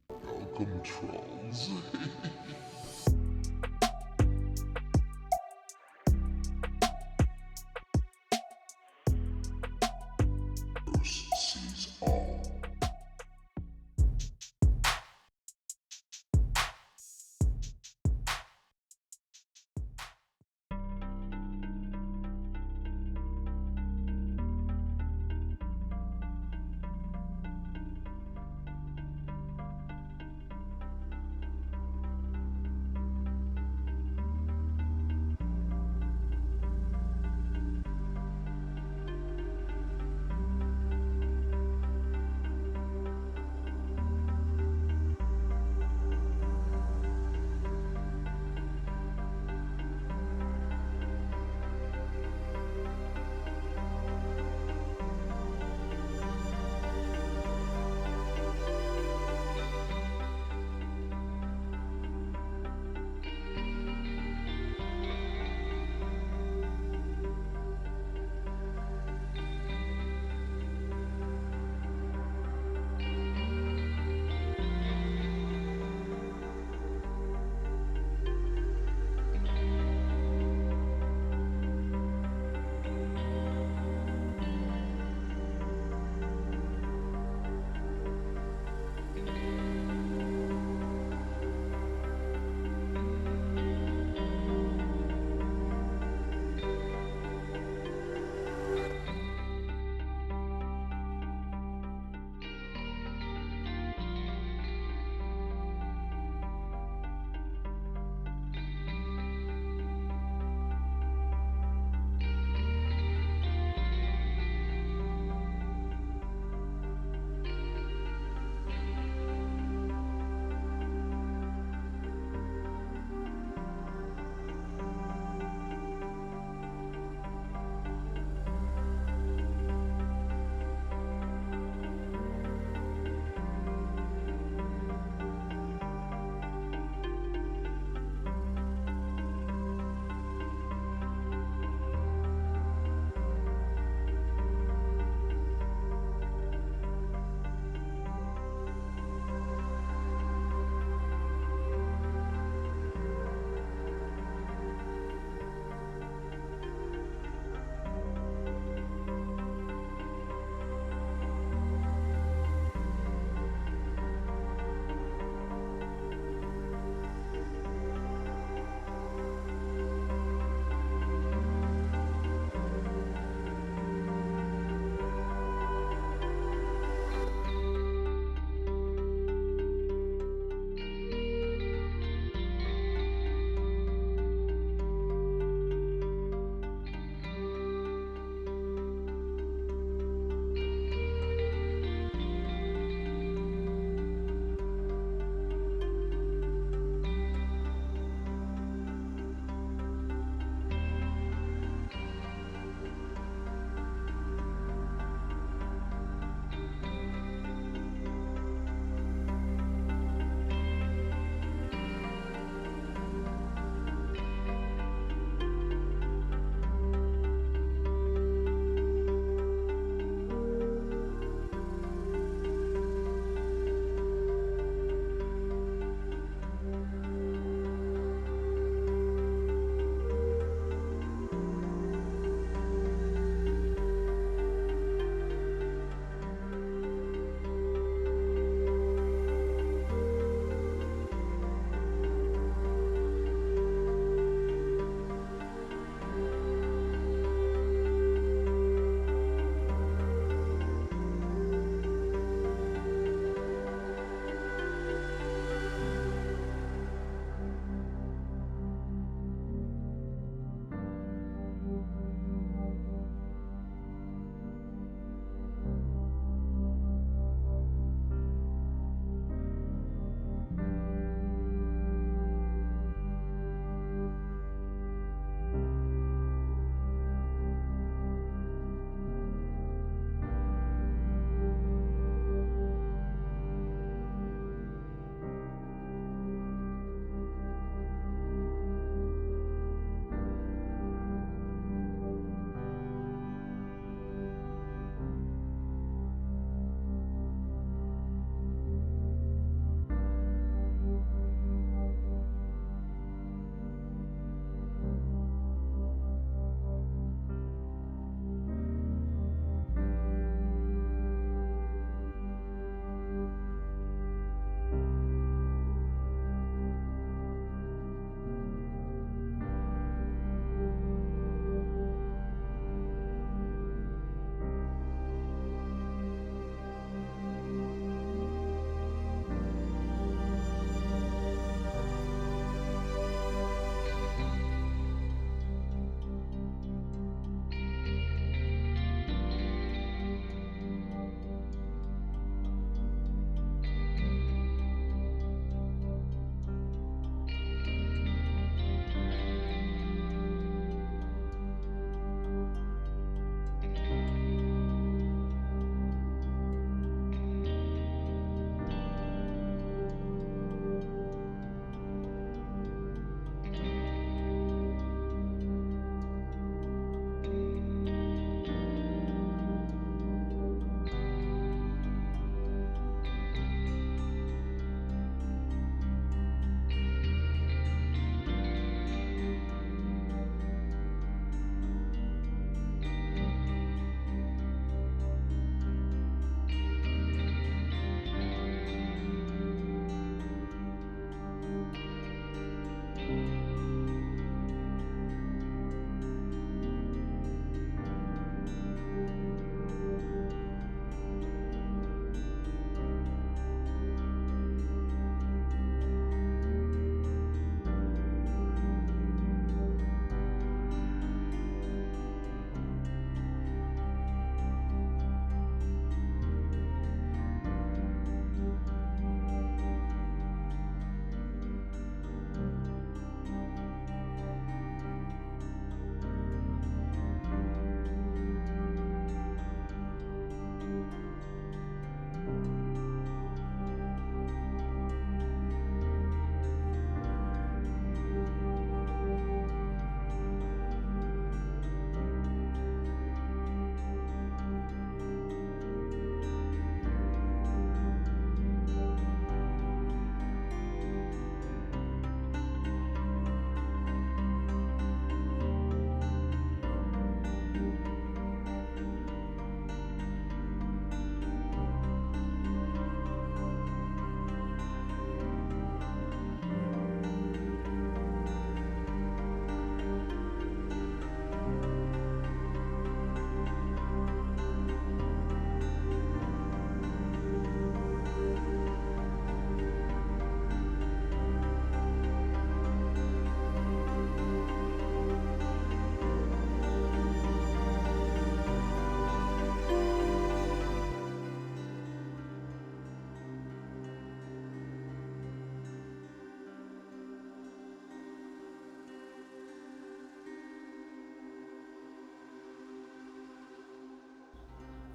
Welcome, trolls. First sees all.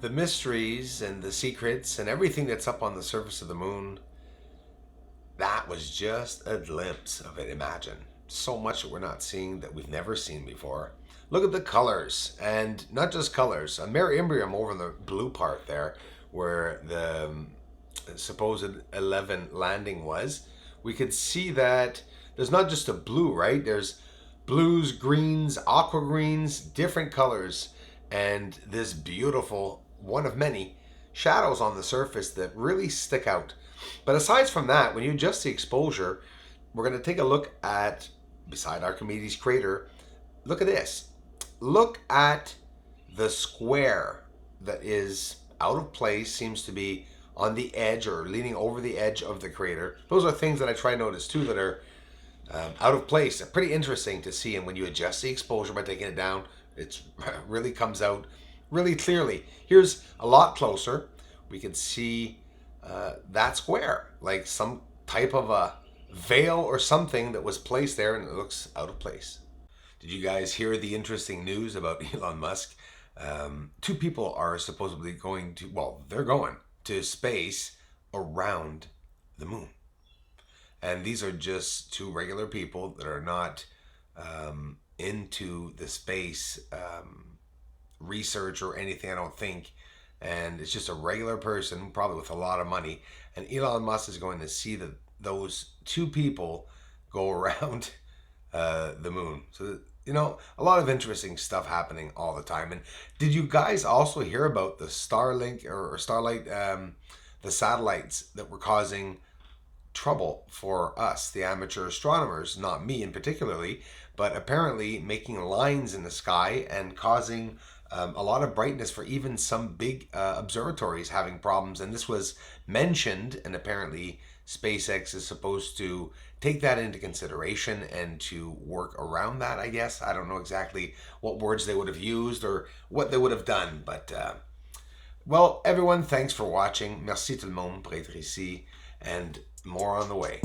The mysteries and the secrets and everything that's up on the surface of the moon, that was just a glimpse of it. Imagine. So much that we're not seeing that we've never seen before. Look at the colors, and not just colors. A mere Imbrium over in the blue part there, where the supposed 11 landing was. We could see that there's not just a blue, right? There's blues, greens, aqua greens, different colors, and this beautiful, one of many, shadows on the surface that really stick out. But aside from that, when you adjust the exposure, we're going to take a look at, beside Archimedes' crater, look at this. Look at the square that is out of place, seems to be on the edge or leaning over the edge of the crater. Those are things that I try to notice too that are out of place. Pretty interesting to see, and when you adjust the exposure by taking it down, it really comes out really clearly. Here's a lot closer. We can see that square, like some type of a veil or something that was placed there, and it looks out of place. Did you guys hear the interesting news about Elon Musk? Two people are supposedly going to, well, they're going to space around the moon. And these are just two regular people that are not into the space research or anything, I don't think. And it's just a regular person, probably with a lot of money. And Elon Musk is going to see those two people go around the moon. So, you know, a lot of interesting stuff happening all the time. And did you guys also hear about the Starlink or Starlight, the satellites that were causing trouble for us, the amateur astronomers, not me in particularly, but apparently making lines in the sky and causing a lot of brightness for even some big observatories having problems. And this was mentioned, and apparently SpaceX is supposed to take that into consideration and to work around that, I guess. I don't know exactly what words they would have used or what they would have done, but well, everyone, thanks for watching. Merci tout le monde pour être ici, and more on the way.